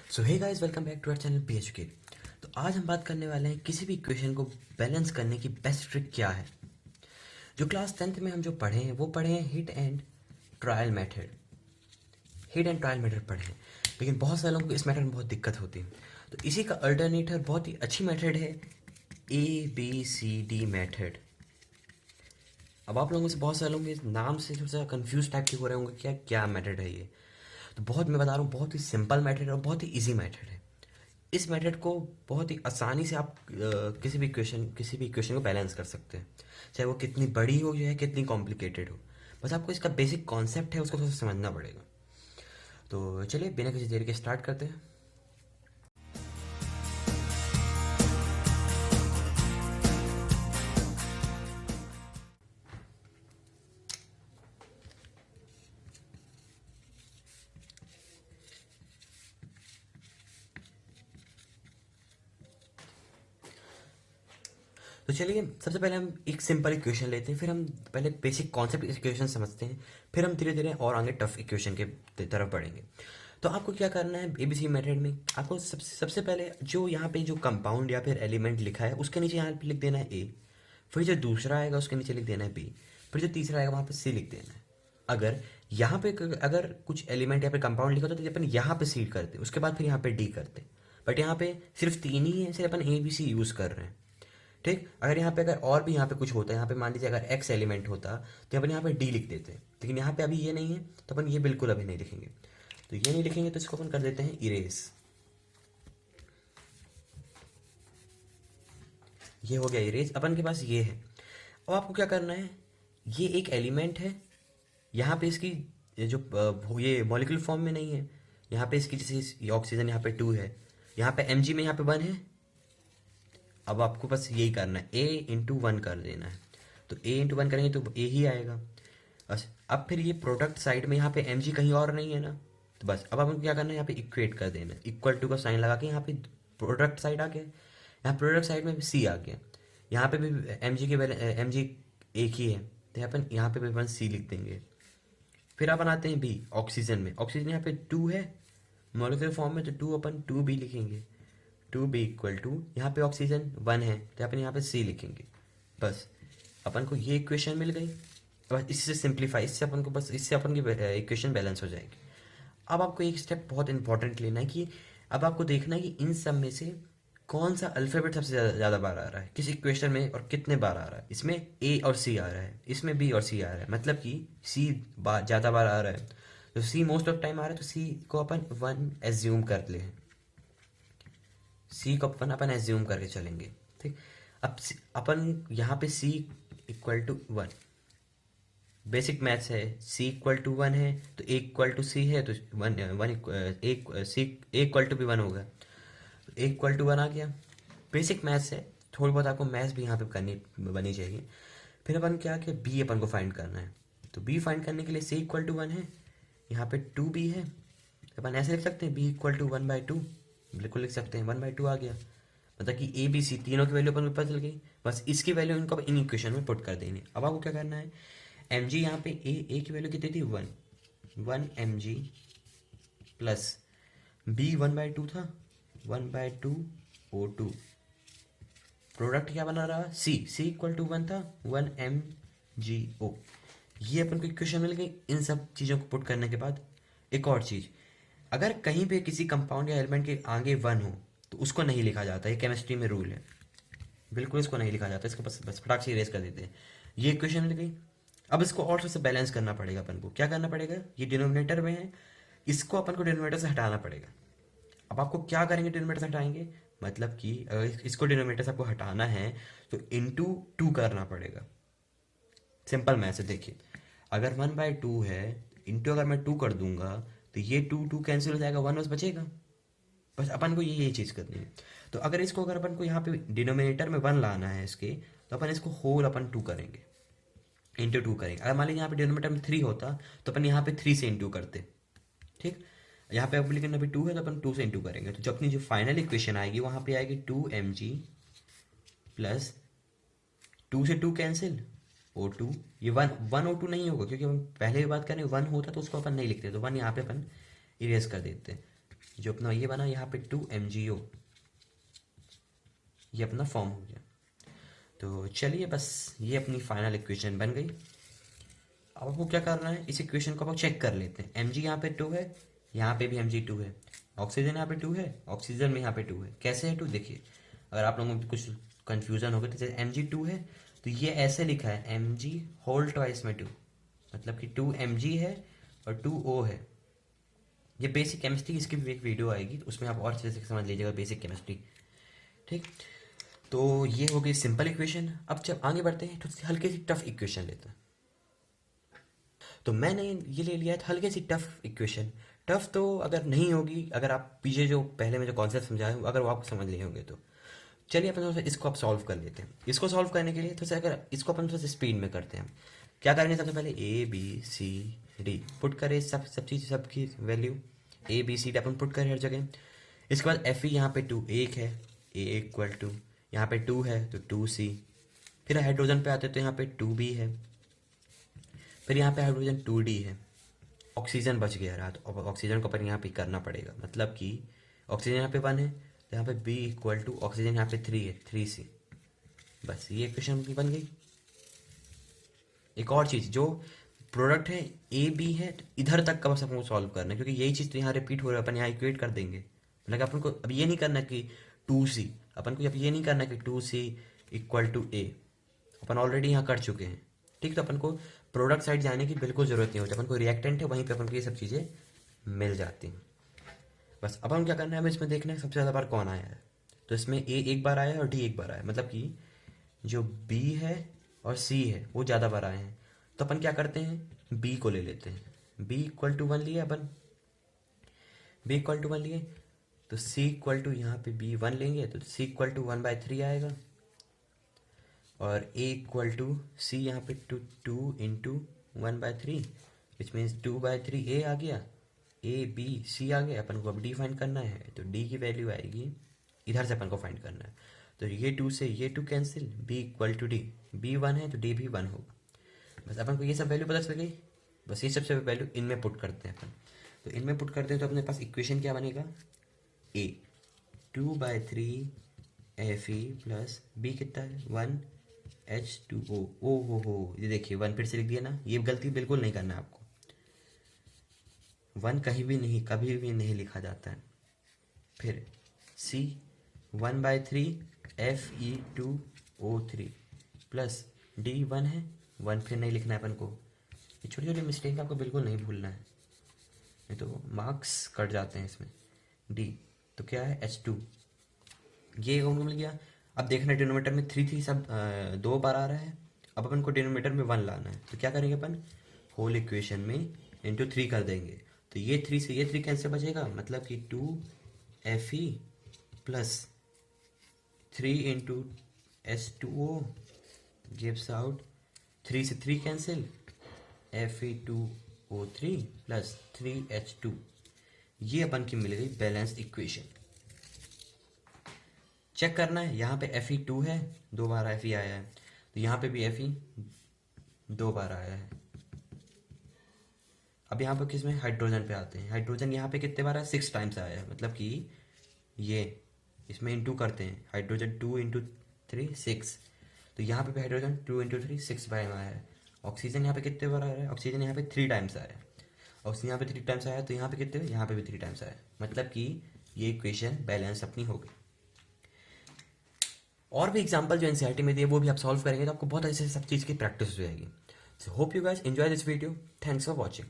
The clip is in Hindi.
So hey guys, welcome back to our channel PHK। तो आज हम बात करने वाले हैं किसी भी इक्वेशन को बैलेंस करने की बेस्ट ट्रिक क्या है। जो क्लास 10th में हम जो पढ़े हैं वो पढ़े हैं hit and trial method. Hit and trial method पढ़े हैं, लेकिन बहुत सारे लोगों को इस मेथड में बहुत दिक्कत होती है। तो इसी का अल्टरनेटिव बहुत ही अच्छी मेथड है ABCD मेथड। अब आप लोगों में से बहुत सारे लोग इस नाम से थोड़ा सा कंफ्यूज टाइप के हो रहे होंगे, क्या क्या मेथड है ये। तो मैं बता रहा हूँ, बहुत ही सिंपल मेथड है और बहुत ही इजी मेथड है। इस मेथड को बहुत ही आसानी से आप किसी भी इक्वेशन को बैलेंस कर सकते हैं, चाहे वो कितनी बड़ी हो या कितनी कॉम्प्लिकेटेड हो। बस आपको इसका बेसिक कॉन्सेप्ट है, उसको थोड़ा सा समझना पड़ेगा। तो चलिए बिना किसी देरी के स्टार्ट करते हैं। तो चलिए सबसे पहले हम एक सिंपल इक्वेशन लेते हैं, फिर हम पहले बेसिक कॉन्सेप्ट इक्वेशन समझते हैं, फिर हम धीरे धीरे और आगे टफ इक्वेशन के तरफ बढ़ेंगे। तो आपको क्या करना है ABC मेथड में, आपको सबसे पहले जो यहाँ पे जो कंपाउंड या फिर एलिमेंट लिखा है उसके नीचे यहाँ पे लिख देना है A। फिर जो दूसरा आएगा उसके नीचे लिख देना है B। फिर जो तीसरा आएगा वहाँ पे C लिख देना है। अगर यहाँ पे अगर कुछ एलिमेंट या फिर कंपाउंड लिखा होता तो अपन यहाँ पे C करते, उसके बाद फिर यहाँ पे D करते। बट यहाँ पे सिर्फ तीन ही है, सिर्फ अपन ABC यूज़ कर रहे हैं। ठीक, अगर यहाँ पे अगर और भी यहाँ पे कुछ होता है, यहाँ पे मान लीजिए अगर X एलिमेंट होता तो अपन यहाँ पे D लिख देते, लेकिन यहाँ पे अभी ये नहीं है तो अपन ये बिल्कुल अभी नहीं लिखेंगे। तो ये नहीं लिखेंगे तो इसको अपन कर देते हैं इरेज। ये हो गया इरेज, अपन के पास ये है। अब आपको क्या करना है, ये एक एलिमेंट है, यहाँ पे इसकी ये मॉलिक्यूलर फॉर्म में नहीं है। यहाँ पे इसकी जैसे ऑक्सीजन यहाँ पे 2 है, यहाँ पे Mg में यहाँ पे 1 है। अब आपको बस यही करना है, A×1 कर देना है। तो A×1 करेंगे तो A ही आएगा बस। अब फिर ये प्रोडक्ट साइड में यहाँ पे Mg कहीं और नहीं है ना, तो बस अब अपन क्या करना है, यहाँ पे इक्वेट कर देना है, इक्वल टू का साइन लगा के यहाँ पे प्रोडक्ट साइड आ गया, यहाँ प्रोडक्ट साइड में भी C आ गया, यहाँ पे भी Mg एक ही है तो अपन यहाँ पे भी अपन C लिख देंगे। फिर अपन आते हैं B, ऑक्सीजन में। ऑक्सीजन यहाँ पे 2 है मॉलिक्यूलर फॉर्म में, तो 2 अपन 2B लिखेंगे। 2B=, यहाँ पे ऑक्सीजन 1 है तो अपन यहाँ पे C लिखेंगे। बस अपन को ये इक्वेशन मिल गई। बस इससे सिंप्लीफाई, इससे अपन की इक्वेशन बैलेंस हो जाएगी। अब आपको एक स्टेप बहुत इंपॉर्टेंट लेना है कि अब आपको देखना है कि इन सब में से कौन सा अल्फ़ाबेट सबसे ज़्यादा बार आ रहा है किस इक्वेशन में, और कितने बार आ रहा है। इसमें A और C आ रहा है, इसमें B और C आ रहा है, मतलब कि C ज़्यादा बार आ रहा है। तो C मोस्ट ऑफ टाइम आ रहा है, तो C को अपन 1 एज्यूम कर ले, C को अपन एज्यूम करके चलेंगे। ठीक, अब अपन यहाँ पे C=1, बेसिक मैथ्स है। C=1 है तो A=C है, तो A=B1 होगा, तो A=1 आ गया। बेसिक मैथ्स है, थोड़ी बहुत आपको मैथ्स भी यहाँ पे करनी बनी चाहिए। फिर अपन क्या कि B अपन को फाइंड करना है, तो B फाइंड करने के लिए C=1 है, यहाँ पे 2B है, तो अपन ऐसे लिख सकते हैं B=1/2, बिल्कुल लिख सकते हैं 1/2 आ गया। मतलब कि ABC तीनों की वैल्यू अपन को पता चल गई। बस इसकी वैल्यू इनको इन इक्वेशन में पुट कर देनी। अब आपको क्या करना है, Mg यहाँ पे A की वैल्यू कितनी थी 1 Mg प्लस B 1/2 था, 1/2 O2, प्रोडक्ट क्या बना रहा C=1 था, 1 MgO। ये अपन को इक्वेशन मिल गई। इन सब चीज़ों को पुट करने के बाद एक और चीज़, अगर कहीं पे किसी कंपाउंड या एलिमेंट के आगे 1 हो तो उसको नहीं लिखा जाता, ये केमिस्ट्री में रूल है, बिल्कुल इसको नहीं लिखा जाता, इसको बस फटाक से इरेज कर देते हैं। ये इक्वेशन मिल गई। अब इसको और से बैलेंस करना पड़ेगा अपन को। क्या करना पड़ेगा, ये डिनोमिनेटर में है, इसको अपन को डिनोमिनेटर से हटाना पड़ेगा। अब आपको क्या करेंगे, डिनोमिनेटर से हटाएंगे, मतलब कि अगर इसको डिनोमिनेटर से आपको हटाना है तो इंटू 2 करना पड़ेगा। सिंपल मैथ है, देखिए अगर 1/2 है, इंटू अगर मैं 2 कर दूंगा तो ये 2 कैंसिल हो जाएगा, 1 बस बचेगा। बस अपन को ये चीज़ करनी है। तो अगर अपन को यहाँ पे डिनोमिनेटर में 1 लाना है इसके, तो अपन इसको होल अपन 2 करेंगे, इंटू 2 करेंगे। अगर मान लीजिए यहाँ पे डिनोमिनेटर में 3 होता तो अपन यहाँ पे 3 से इंटू करते। ठीक, यहाँ पे अब लेकिन अभी 2 है तो अपन 2 से इंटू करेंगे, तो जो अपनी जो फाइनल इक्वेशन आएगी वहाँ पे आएगी 2 Mg प्लस 2 से 2 कैंसिल O2। ये 1 O2 नहीं होगा, क्योंकि हम पहले भी बात करें 1 होता तो उसको अपन नहीं लिखते, तो 1 यहाँ पे अपन इरेज कर देते हैं। जो अपना ये बना यहाँ पे 2MgO, ये अपना फॉर्म हो गया। तो चलिए बस ये अपनी फाइनल इक्वेशन बन गई। अब आपको क्या करना है, इस इक्वेशन को आप चेक कर लेते हैं। Mg यहाँ पे 2 है, यहाँ पे भी Mg2 है, ऑक्सीजन यहाँ पे 2 है, ऑक्सीजन में यहाँ पे 2 है। कैसे है 2? देखिए, अगर आप लोगों को कुछ कन्फ्यूजन हो गया तो जैसे Mg2 है तो ये ऐसे लिखा है Mg होल ट्वाइस में 2, मतलब कि 2Mg है और 2O है। ये बेसिक केमिस्ट्री, इसकी भी एक वीडियो आएगी तो उसमें आप और अच्छे से समझ लीजिएगा बेसिक केमिस्ट्री। ठीक, तो ये हो गई सिंपल इक्वेशन। अब जब आगे बढ़ते हैं तो हल्की सी टफ इक्वेशन लेते हैं। तो मैंने ये ले लिया है हल्की सी टफ इक्वेशन। टफ तो अगर नहीं होगी, अगर आप पीछे जो पहले में जो कॉन्सेप्ट समझाए अगर वो आप समझ लिए होंगे तो चलिए अपन थोड़ा सा इसको आप सॉल्व कर लेते हैं। इसको सॉल्व करने के लिए थोड़ा सा अगर इसको अपन थोड़ा सा स्पीड में करते हैं, क्या करेंगे सबसे पहले ABCD पुट करें, सब चीज़ सबकी वैल्यू ABCD अपन पुट करें हर जगह। इसके बाद Fe यहाँ पे 2 1 है, A इक्वल टू यहाँ पे 2 है तो 2C। फिर हाइड्रोजन पे आते तो यहाँ पे 2B है, फिर यहाँ पे हाइड्रोजन 2D है। ऑक्सीजन बच गया रहा तो ऑक्सीजन को अपन यहाँ पे करना पड़ेगा, मतलब कि ऑक्सीजन यहाँ पे 1 है तो यहाँ पे B इक्वल टू ऑक्सीजन यहाँ पे 3 है 3C। बस ये इक्वेशन भी बन गई। एक और चीज़, जो प्रोडक्ट है AB है तो इधर तक का बस अपन को सॉल्व करना है, क्योंकि यही चीज़ तो यहाँ रिपीट हो रहा है। अपन यहाँ इक्वेट कर देंगे, मतलब अपन को अब ये नहीं करना कि 2C, अपन को अब ये नहीं करना कि 2C इक्वल टू A, अपन ऑलरेडी यहाँ कर चुके हैं। ठीक, तो अपन को प्रोडक्ट साइड जाने की बिल्कुल ज़रूरत नहीं होती, अपन को रिएक्टेंट है वहीं पे अपन को ये सब चीज़ें मिल जाती हैं। बस अब हम क्या करना है, हमें इसमें देखना है सबसे ज़्यादा बार कौन आया है। तो इसमें A एक बार आया है और D एक बार आया है, मतलब कि जो B है और C है वो ज़्यादा बार आए हैं। तो अपन क्या करते हैं, B को ले लेते हैं। B इक्वल टू 1 लिए अपन, B इक्वल टू 1 लिए तो C इक्वल टू यहाँ पे B 1 लेंगे तो C इक्वल टू 1/3 आएगा, और A इक्वल टू C यहाँ पे 2 इंटू 1/3 विच मीन्स 2/3 A आ गया, A B C आ गया। अपन को अब D फाइंड करना है, तो D की वैल्यू आएगी, इधर से अपन को फाइंड करना है। तो ये 2 से ये 2 cancel, B equal to D, B 1 है तो D भी 1 होगा। बस अपन को ये सब वैल्यू पता चल गई, बस ये सबसे वैल्यू इनमें पुट करते हैं अपन। तो इनमें पुट करते हैं तो अपने पास इक्वेशन क्या बनेगा, A 2/3 Fe प्लस B कितना है 1H2O। ओ हो, ये देखिए 1 फिर से लिख दिया ना, ये गलती बिल्कुल नहीं करना है आपको। 1 कहीं भी नहीं, कभी भी नहीं लिखा जाता है। फिर C 1/3 Fe2O3 प्लस D 1 है, 1 फिर नहीं लिखना है अपन को। ये छोटी छोटी मिस्टेक आपको बिल्कुल नहीं भूलना है, नहीं तो मार्क्स कट जाते हैं इसमें। D तो क्या है H2, ये उनको मिल गया। अब देखना डिनोमीटर में 3 सब 2 बार आ रहा है। अब अपन को डिनोमीटर में 1 लाना है, तो क्या करेंगे अपन, होल इक्वेशन में इंटू 3 कर देंगे। तो ये 3 से ये 3 कैसे बचेगा, मतलब कि 2Fe plus 3 into H2O gives out 3 से 3 कैंसिल, Fe2O3 प्लस 3H2। ये अपन की मिल गई बैलेंस्ड इक्वेशन। चेक करना है, यहाँ पे Fe2 है, 2 बार Fe आया है, तो यहाँ पे भी Fe 2 बार आया है। अब यहाँ पे किसमें, हाइड्रोजन पे आते हैं। हाइड्रोजन यहाँ पे कितने बार आया, 6 टाइम्स आया है, मतलब कि ये इसमें इंटू करते हैं, हाइड्रोजन 2 इंटू 3 6, तो यहाँ पे भी हाइड्रोजन 2 इंटू 3 6 बार आया है। ऑक्सीजन यहाँ पे कितने बार आया है, ऑक्सीजन यहाँ पे 3 टाइम्स आया है। ऑक्सीजन यहाँ पे 3 टाइम्स आया, तो यहाँ पे कितने, यहाँ पे भी 3 टाइम्स आया, मतलब कि ये इक्वेशन बैलेंस अपनी हो गई। और भी एग्जांपल जो एनसीईआरटी में दिए वो भी आप सॉल्व करेंगे तो आपको बहुत अच्छे से सब चीज़ की प्रैक्टिस हो जाएगी। So hope you guys enjoy this video, thanks for watching.